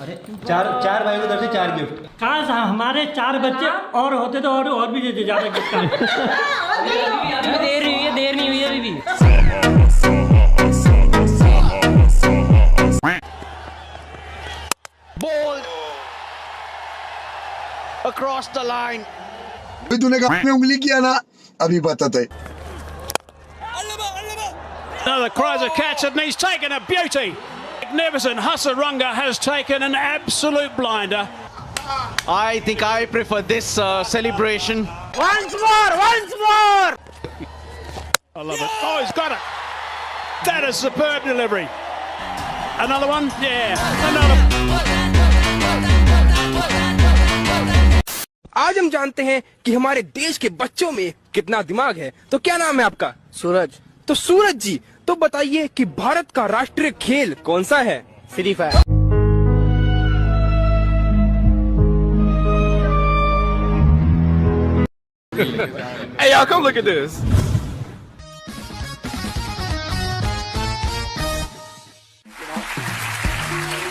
अरे चार चार भाई की तरफ से 4 गिफ्ट। काश हमारे 4 बच्चे और होते तो और भी देते ज्यादा गिफ्ट। देर नहीं हुई है अभी भी। Ball across the line. तूने कहा में उंगली किया ना, अभी पता था। Now the cries of catch and he's taken a beauty. Magnificent Hasarunga has taken an absolute blinder. I think I prefer this celebration. Once more! I love it. Oh, he's got it. That is superb delivery. Another one? Yeah, another. आज हम जानते हैं कि हमारे देश के बच्चों में कितना दिमाग है। तो क्या नाम है आपका? सूरज। तो सूरज जी, तो बताइए कि भारत का राष्ट्रीय खेल कौन सा है? Free fire. Hey y'all, come look at this.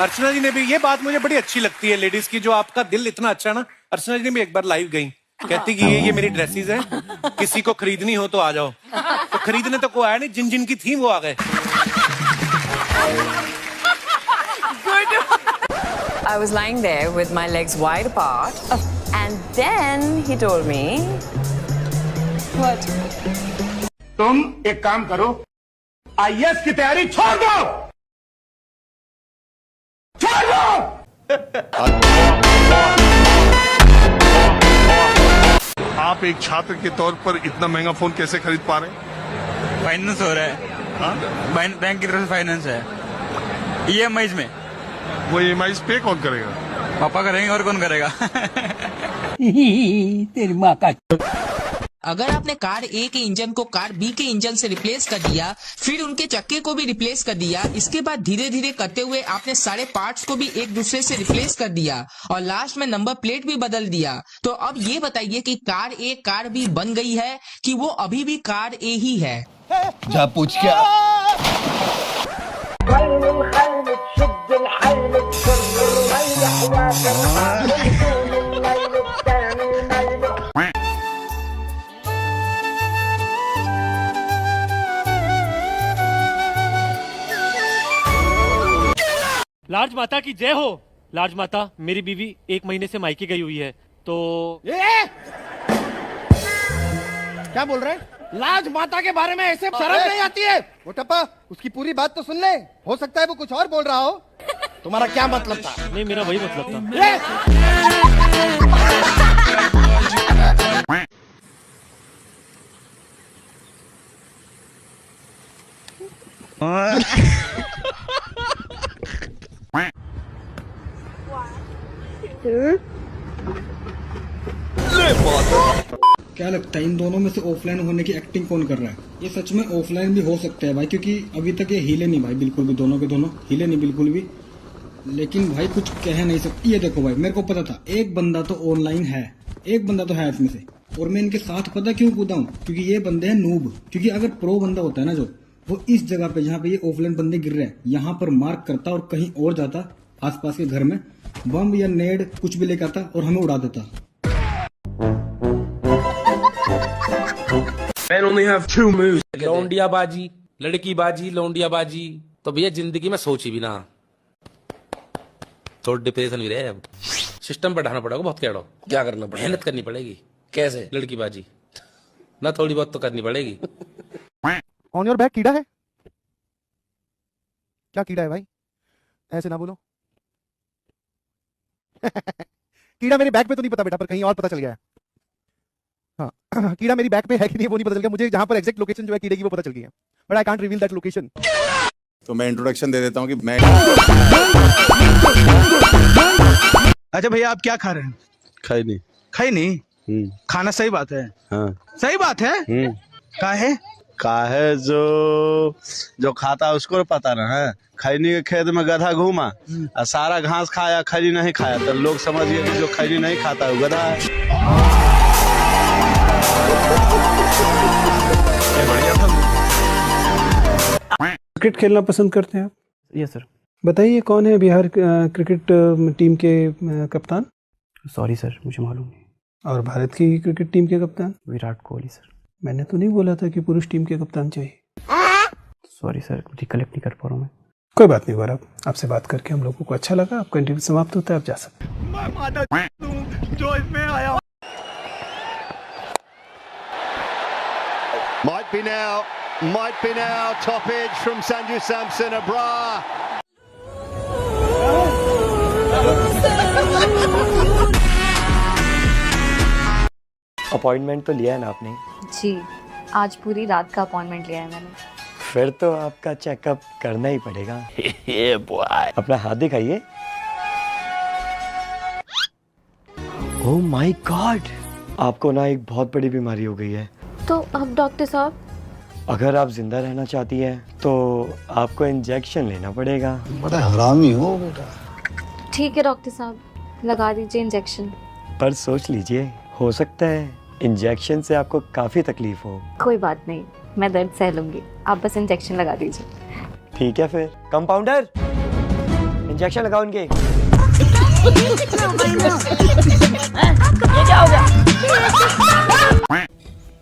अर्चना जी ने भी, ये बात मुझे बड़ी अच्छी लगती है लेडीज की, जो आपका दिल इतना अच्छा है ना। अर्चना जी ने भी एक बार लाइव गई, कहती कि ये मेरी ड्रेसेस हैं, किसी को खरीदनी हो तो आ जाओ। तो खरीदने तो कोई आया नहीं, जिन जिन की थी वो आ गए। I was lying there with my legs wide apart, and then he told me, "What?" तुम एक काम करो, IAS की तैयारी छोड़ दो। आप एक छात्र के तौर पर इतना महंगा फोन कैसे खरीद पा रहे हैं? फाइनेंस हो रहा है, बैंक की तरफ से फाइनेंस है, EMIs में। वो EMI पे कौन करेगा? पापा करेंगे और कौन करेगा? तेरी माँ का। अगर आपने कार ए के इंजन को कार बी के इंजन से रिप्लेस कर दिया, फिर उनके चक्के को भी रिप्लेस कर दिया, इसके बाद धीरे धीरे करते हुए आपने सारे पार्ट्स को भी एक दूसरे से रिप्लेस कर दिया और लास्ट में नंबर प्लेट भी बदल दिया, तो अब ये बताइए कि कार ए कार बी बन गई है कि वो अभी भी कार ए ही है? जा पूछ क्या। लार्ज माता की जय हो। लार्ज माता, मेरी बीवी 1 महीने से मायके गई हुई है, तो क्या बोल रहे हैं? लाज माता के बारे में ऐसे शर्म नहीं आती है? वो टप्पा, उसकी पूरी बात तो सुन ले, हो सकता है वो कुछ और बोल रहा हो। तुम्हारा क्या मतलब था? नहीं, मेरा वही मतलब था। क्या लगता है इन दोनों में से ऑफलाइन होने की एक्टिंग कौन कर रहा है? ये सच में ऑफलाइन भी हो सकता है भाई, क्योंकि अभी तक ये हिले नहीं भाई, बिल्कुल भी दोनों के दोनों हिले नहीं बिल्कुल भी। लेकिन भाई कुछ कह नहीं सकते। ये देखो भाई, मेरे को पता था एक बंदा तो ऑनलाइन है, एक बंदा तो है इसमें से, और मैं इनके साथ पता क्यों कूदा हूँ? क्योंकि ये बंदे हैं नूब। क्योंकि अगर प्रो बंदा होता है ना, जो वो इस जगह पे जहाँ पे ये ऑफलाइन बंदे गिर रहे हैं, यहाँ पर मार्क करता और कहीं और जाता आसपास के घर में बम या नेड कुछ भी लेकर आता और हमें उड़ा देता। Men only have 2 moves. लौंडिया बाजी, लड़की बाजी, लौंडिया बाजी, तो भैया जिंदगी में सोची भी ना, थोड़ा डिप्रेशन भी रहे। अब सिस्टम पर ढाना पड़ेगा बहुत। क्या करना पड़ेगा? मेहनत करनी पड़ेगी। कैसे? लड़की बाजी ना, थोड़ी बहुत तो करनी पड़ेगी। ऑन योर बैक कीड़ा है? क्या कीड़ा है भाई? ऐसे ना बोलो। कीड़ा मेरे बैक पे तो नहीं पता बेटा, पर कहीं और पता चल गया है। हाँ, कीड़ा मेरी बैक पे है कि नहीं वो नहीं पता चल गया मुझे, जहां पर एग्जैक्ट लोकेशन जो है कीड़े की वो पता चल गई है, but I can't reveal that location. तो मैं इंट्रोडक्शन दे देता हूँ कि मैं। अच्छा भैया, आप क्या खा रहे हैं? खाई नहीं? खाना सही बात है। हाँ। सही बात है। काहे जो खाता है उसको पता ना है। खैनी के खेत में गधा घूमा और सारा घास खाया, खैनी नहीं खाया, तो लोग समझिए कि जो खैनी नहीं खाता है वो गधा है। क्रिकेट खेलना पसंद करते हैं आप? Yes sir. बताइए कौन है बिहार क्रिकेट टीम के कप्तान? सॉरी सर, मुझे मालूम नहीं। और भारत की क्रिकेट टीम के कप्तान? विराट कोहली सर। मैंने तो नहीं बोला था कि पुरुष टीम के कप्तान चाहिए। सॉरी सर, रिकलेक्ट नहीं कर पा रहा हूँ मैं। कोई बात नहीं गौरव, आपसे बात करके हम लोगों को अच्छा लगा। आपका इंटरव्यू समाप्त होता है, आप जा सकते हैं। जो इसमें आया Might be now, top edge from Sanju Samson, Abra. Appointment तो लिया है ना आपने? जी, आज पूरी रात का अपॉइंटमेंट लिया है मैंने। फिर तो आपका चेकअप करना ही पड़ेगा। अपना हाथ दिखाइए। ओह माय गॉड, आपको ना एक बहुत बड़ी बीमारी हो गई है। तो अब डॉक्टर साहब? अगर आप जिंदा रहना चाहती हैं तो आपको इंजेक्शन लेना पड़ेगा। बड़ा हरामी हो बेटा। ठीक है डॉक्टर साहब, लगा दीजिए इंजेक्शन। पर सोच लीजिए, हो सकता है इंजेक्शन से आपको काफी तकलीफ हो। कोई बात नहीं, मैं दर्द सह लूंगी, आप बस इंजेक्शन लगा दीजिए। ठीक है फिर, कंपाउंडर इंजेक्शन लगाओ इनके।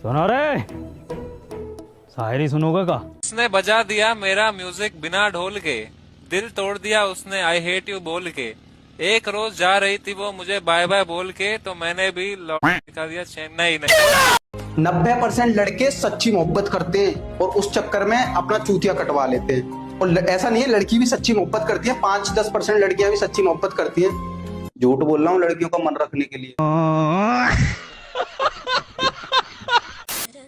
सुनो रे, शायरी सुनोगे का? उसने बजा दिया मेरा म्यूजिक बिना ढोल के, दिल तोड़ दिया उसने आई हेट यू बोल के। एक रोज जा रही थी वो मुझे बाय बाय बोल के, तो मैंने भी दिखा दिया चेन्नई नहीं। 90% लड़के सच्ची मोहब्बत करते हैं और उस चक्कर में अपना चूतिया कटवा लेते हैं। और ऐसा नहीं है, लड़की भी सच्ची मोहब्बत करती है। 5-10% लड़कियां भी सच्ची मोहब्बत करती हैं। झूठ बोल रहा हूँ लड़कियों का मन रखने के लिए।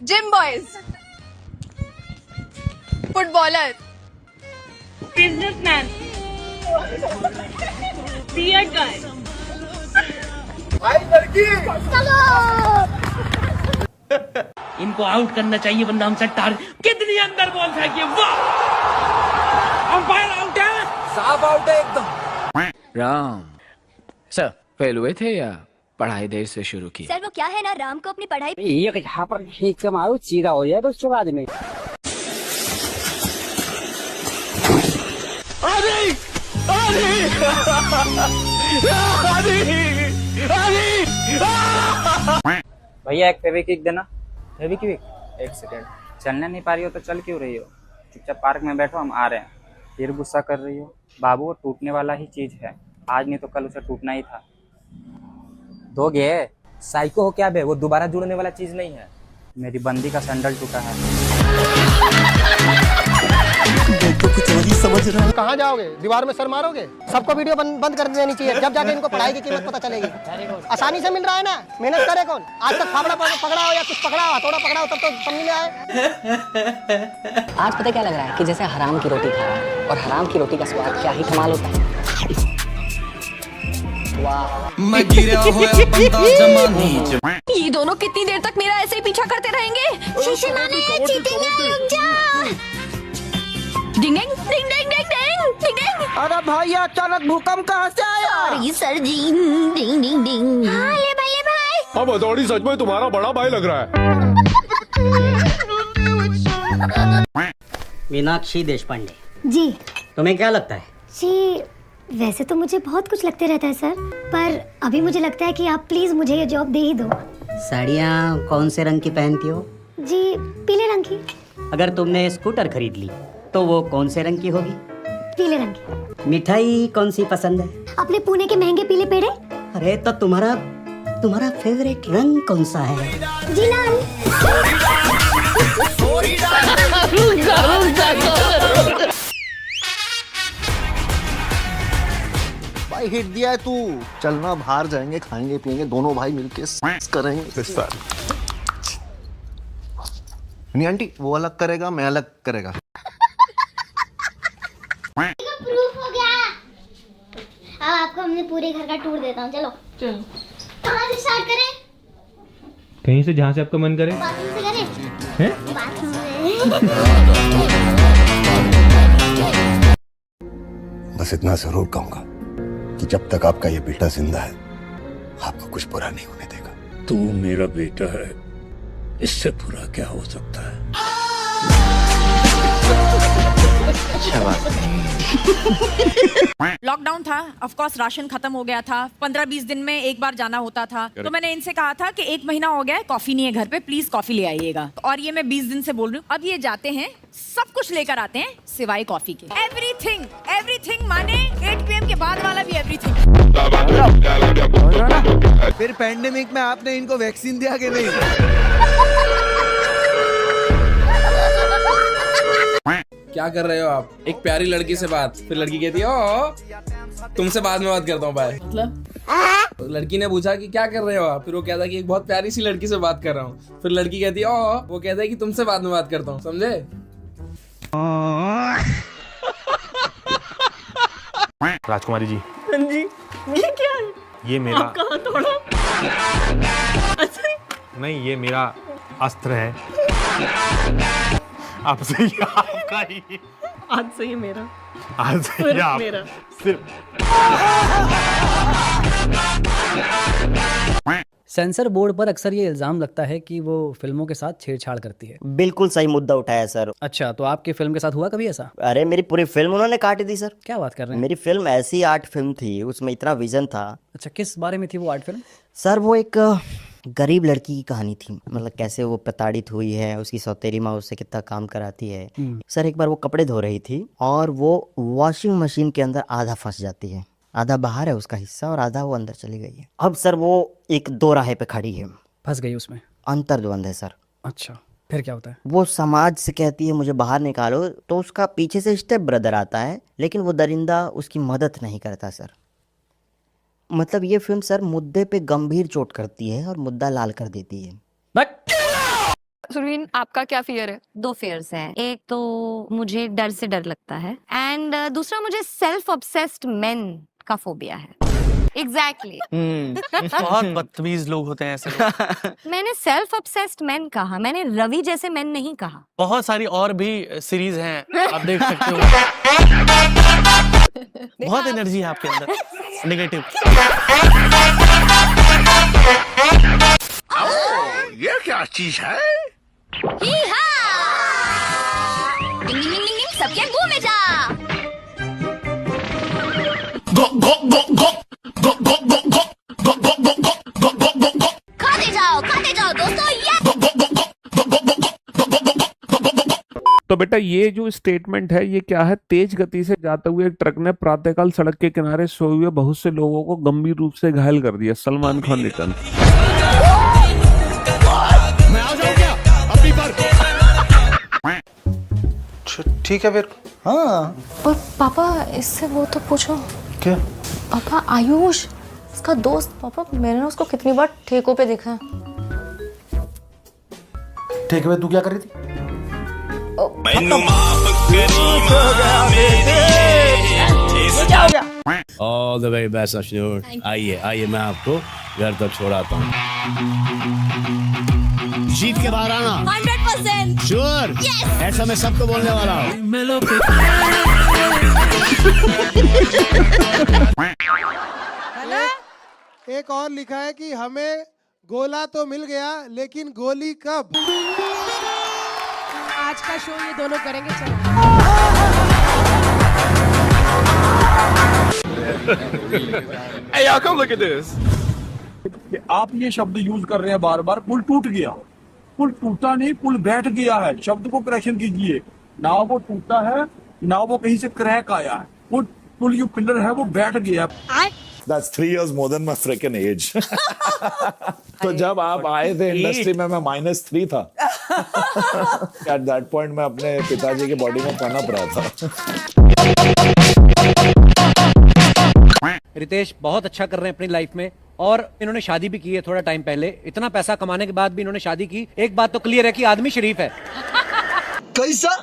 Gym boys, footballer, businessman, beard guy, लड़की। इनको आउट करना चाहिए वरना हम सट्टार। कितनी अंदर बॉल फेंकी, वाह! अंपायर आउट है, साफ आउट है एकदम। राम सर फेल हुए थे या पढ़ाई देर से शुरू की? सर वो क्या है ना, राम को अपनी पढ़ाई एक यहाँ पर ठीक से मारो, सीधा हो जाए तो उसके बाद में। भैया एक फेविक्विक देना। फेविक्विक? एक सेकंड। चलने नहीं पा रही हो तो चल क्यों रही हो? चुपचाप पार्क में बैठो, हम आ रहे हैं। फिर गुस्सा कर रही हो? बाबू वो टूटने वाला ही चीज है, आज नहीं तो कल उसे टूटना ही था। दोगे? साइको हो क्या बे, वो दोबारा जुड़ने वाला चीज नहीं है। मेरी बंदी का सैंडल टूटा है। समझ रहा है। कहाँ जाओगे? दीवार में सर मारोगे? सबको वीडियो बंद कर देनी चाहिए, जब जाके इनको पढ़ाई की कीमत पता चलेगी। आसानी से मिल रहा है ना, मेहनत करे कौन? आज तक फावड़ा पकड़ा हो या कुछ पकड़ा हो, थोड़ा पकड़ा हो, तब तो समझ में आए। आज पता क्या लग रहा है कि जैसे हराम की रोटी खा रहा है, और हराम की रोटी का स्वाद क्या ही कमाल होता है। ये दोनों कितनी देर तक मेरा ऐसे ही पीछा करते रहेंगे? शीशे माने, चीटेंगे, रुक जा। डिंग डिंग डिंग डिंग डिंग डिंग डिंग डिंग। अरे भाई अचानक भूकंप कहाँ से आया? सॉरी सर जी। डिंग डिंग डिंग। हाँ ले भाई। अब अदौड़ी सच में तुम्हारा बड़ा भाई लग रहा है। मीनाक्षी देशपांडे जी। तुम्हें क्या लगता है? जी वैसे तो मुझे बहुत कुछ लगते रहता है सर, पर अभी मुझे लगता है कि आप प्लीज मुझे ये जॉब दे ही दो। साड़ियाँ कौन से रंग की पहनती हो? जी पीले रंग की। अगर तुमने स्कूटर खरीद ली तो वो कौन से रंग की होगी? पीले रंग की। मिठाई कौन सी पसंद है? अपने पुणे के महंगे पीले पेड़े। अरे तो तुम्हारा फेवरेट रंग कौन सा है? जी लाल। भाई हिट दिया है तू। चलना बाहर जाएंगे, खाएंगे पिएंगे, दोनों भाई मिलके करेंगे। नहीं आंटी, वो अलग करेगा, मैं अलग करेगा। प्रूफ हो गया। अब आपको हमने पूरे घर का टूर देता हूँ, चलो। कहाँ से स्टार्ट करें? कहीं से, जहाँ से आपका मन करे। बाथरूम से करें? हैं? बाथरूम में। बस इतना जरूर कहूंगा कि जब तक आपका ये बेटा जिंदा है, आपको कुछ बुरा नहीं होने देगा। तू मेरा बेटा है, इससे बुरा क्या हो सकता है? अच्छा बात। लॉकडाउन था, ऑफ कोर्स राशन खत्म हो गया था, 15-20 दिन में एक बार जाना होता था। तो मैंने इनसे कहा था कि 1 महीना हो गया है, कॉफी नहीं है घर पे, प्लीज कॉफी ले आइएगा। और ये मैं 20 दिन से बोल रही हूँ। अब ये जाते हैं, सब कुछ लेकर आते हैं सिवाय कॉफी के। एवरीथिंग, एवरीथिंग माने 8 PM के बाद वाला भी एवरीथिंग। फिर पैंडेमिक में आपने इनको वैक्सीन दिया कि नहीं? क्या कर रहे हो आप? एक प्यारी लड़की से बात, फिर लड़की कहती है ओ तुमसे बाद में बात करता हूँ, बाय। तो लड़की ने पूछा कि क्या कर रहे हो आप? फिर वो कहता कि एक बहुत प्यारी सी लड़की से बात कर रहा हूँ। फिर लड़की कहती है ओ, वो कहता है कि तुमसे बाद में बात करता हूँ, समझे? राजकुमारी जी, जी, ये क्या है? ये मेरा आपका हथौड़ा? नहीं, ये मेरा अस्त्र है। आपसे ही आपका ही। आज से ही मेरा। आज से ही आप मेरा। सिर्फ। सेंसर बोर्ड पर अक्सर ये इल्जाम लगता है कि वो फिल्मों के साथ छेड़छाड़ करती है। बिल्कुल सही मुद्दा उठाया सर। अच्छा, तो आपकी फिल्म के साथ हुआ कभी ऐसा? अरे मेरी पूरी फिल्म उन्होंने काट दी सर। क्या बात कर रहे हैं? मेरी फिल्म ऐसी आर्ट फिल्म थी, उसमें इतना विजन था। अच्छा, किस बारे में थी वो आर्ट फिल्म? सर वो एक गरीब लड़की की कहानी थी, मतलब कैसे वो प्रताड़ित हुई है, उसकी सौतेली माँ उससे कितना काम कराती है। सर एक बार वो कपड़े धो रही थी और वो वॉशिंग मशीन के अंदर आधा फंस जाती है, आधा बाहर है उसका हिस्सा और आधा वो अंदर चली गई है। अब सर वो एक दो राहे पे खड़ी है, फंस गई उसमें, अंतर्द्वंद है सर। अच्छा, फिर क्या होता है? वो समाज से कहती है मुझे बाहर निकालो, तो उसका पीछे से स्टेप ब्रदर आता है, लेकिन वो दरिंदा उसकी मदद नहीं करता सर। मतलब ये फिल्म सर मुद्दे पे गंभीर चोट करती है और मुद्दा लाल कर देती है। सुरवीन, आपका क्या फियर है? 2 fears हैं। एक तो मुझे डर से डर लगता है, एंड दूसरा मुझे सेल्फ ऑब्सेस्ड मेन का फोबिया है। एग्जैक्टली। बहुत बदतमीज लोग होते हैं ऐसे लोग। मैंने सेल्फ ऑब्सेस्ड मेन कहा, मैंने रवि जैसे मेन नहीं कहा। बहुत सारी और भी सीरीज हैं, आप देख सकते हो। बहुत एनर्जी है आपके अंदर, नेगेटिव। ये क्या चीज है? सबके मुंह में जा। खाते जाओ दोस्तों। तो बेटा ये जो स्टेटमेंट है ये क्या है? तेज गति से जाते हुए एक ट्रक ने प्रातःकाल सड़क के किनारे सोए हुए बहुत से लोगों को गंभीर रूप से घायल कर दिया। सलमान खान रिटर्न। ठीक है फिर। हाँ। और पापा इससे वो तो पूछो। क्या? पापा आयुष, इसका दोस्त। पापा मैंने उसको कितनी बार ठेकों पे देखा है। ठेके पे तू क्या कर रही थी? All the very best, Ashnur. आइए आइए, मैं आपको घर तक छोड़ाता हूँ। जीत के बाहर आना। 100%। श्योर? ऐसा मैं सबको बोलने वाला हूँ। एक और लिखा है कि हमें गोला तो मिल गया, लेकिन गोली कब? आज का शो ये दोनों करेंगे। चलो। Hey, y'all, come look at this. आप ये शब्द यूज कर रहे हैं बार बार, पुल टूट गया। पुल टूटा नहीं, पुल बैठ गया है। शब्द को करेक्शन कीजिए। ना वो टूटा है, ना वो कहीं से क्रैक आया है। वो पुल जो पिलर है वो बैठ गया। That's 3 years more than my freaking age. तो जब आप आए थे इंडस्ट्री में, मैं -3 था। At that point मैं अपने पिताजी की बॉडी में पनप रहा था। रितेश बहुत अच्छा कर रहे हैं अपनी लाइफ में, और इन्होंने शादी भी की है थोड़ा टाइम पहले। इतना पैसा कमाने के बाद भी इन्होंने शादी की। एक बात तो क्लियर है कि आदमी शरीफ है। कैसा?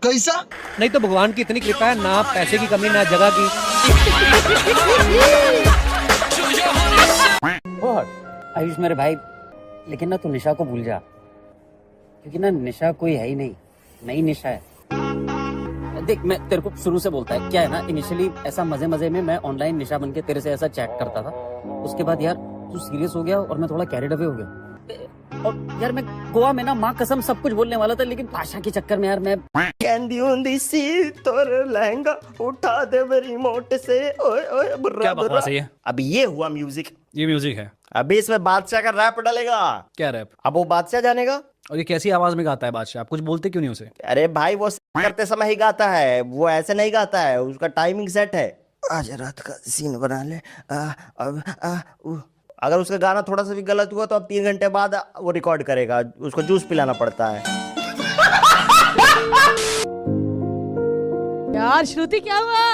कैसा? नहीं तो भगवान की इतनी कृपा है, ना पैसे की कमी ना जगह की। आयुष मेरे भाई, लेकिन ना तू निशा को भूल जा, क्योंकि ना निशा कोई है ही नहीं, नई निशा है। देख, मैं तेरे को शुरू से बोलता है, क्या है ना, इनिशियली ऐसा मजे मजे में मैं ऑनलाइन निशा बन के तेरे से ऐसा चैट करता था। उसके बाद यार तू सीरियस हो गया और मैं थोड़ा कैरिड अवे हो गया। और यार मैं गोवा में ना माँ कसम सब कुछ बोलने वाला था, लेकिन भाषा के चक्कर में यार मैं कैंडी उंदी सी तोर लहंगा उठा दे मेरी मोट से ओए ओए बुर्रा क्या बकवास है ये? अब ये हुआ म्यूजिक। ये म्यूजिक है। अभी इसमें बादशाह का रैप डालेगा। क्या रैप? अब वो बादशाह जानेगा। और ये कैसी आवाज में गाता है बादशाह? आप कुछ बोलते क्यों नहीं उसे? अरे भाई वो करते समय ही गाता है, वो ऐसे नहीं गाता है, उसका टाइमिंग सेट है। आज रात का सीन बना ले। अगर उसका गाना थोड़ा सा भी गलत हुआ तो अब 3 घंटे बाद वो रिकॉर्ड करेगा, उसको जूस पिलाना पड़ता है। यार श्रुति क्या हुआ?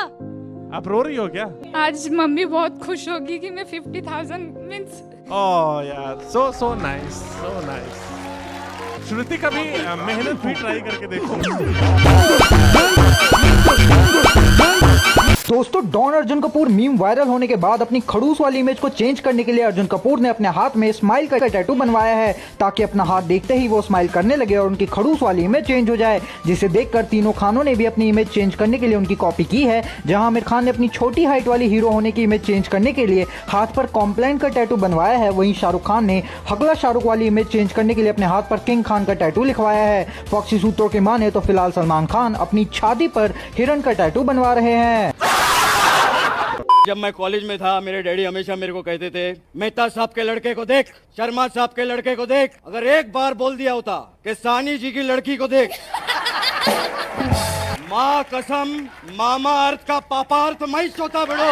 आप रो रही हो क्या? आज मम्मी बहुत खुश होगी कि मैं 50,000 मींस। ओह यार, सो नाइस, सो नाइस। श्रुति का भी मेहनत भी ट्राई करके देखो। दोस्तों, Don Arjun Kapoor meme viral होने के बाद अपनी खड़ूस वाली इमेज को चेंज करने के लिए अर्जुन कपूर ने अपने हाथ में स्माइल का टैटू बनवाया है, ताकि अपना हाथ देखते ही वो स्माइल करने लगे और उनकी खड़ूस वाली इमेज चेंज हो जाए, जिसे देखकर तीनों खानों ने भी अपनी इमेज चेंज करने के लिए उनकी कॉपी की है। जहां आमिर खान ने अपनी छोटी हाइट वाली हीरो होने की इमेज चेंज करने के लिए हाथ पर कॉम्प्लान का टैटू बनवाया है, वहीं शाहरुख खान ने हगला शाहरुख वाली इमेज चेंज करने के लिए अपने हाथ पर किंग खान का टैटू लिखवाया है। फॉक्सी सूत्रों की माने तो फिलहाल सलमान खान अपनी छाती पर हिरन का टैटू बनवा रहे हैं। जब मैं कॉलेज में था मेरे डैडी हमेशा मेरे को कहते थे, मेहता साहब के लड़के को देख, शर्मा साहब के लड़के को देख, अगर एक बार बोल दिया होता कि सानी जी की लड़की को देख, माँ कसम मामा अर्थ का पापा अर्थ मैं सोता बड़ो।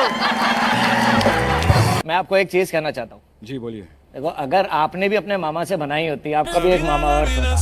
मैं आपको एक चीज कहना चाहता हूँ। जी बोलिए। देखो, अगर आपने भी अपने मामा से बनाई होती, आपका भी एक मामा अर्थ होता।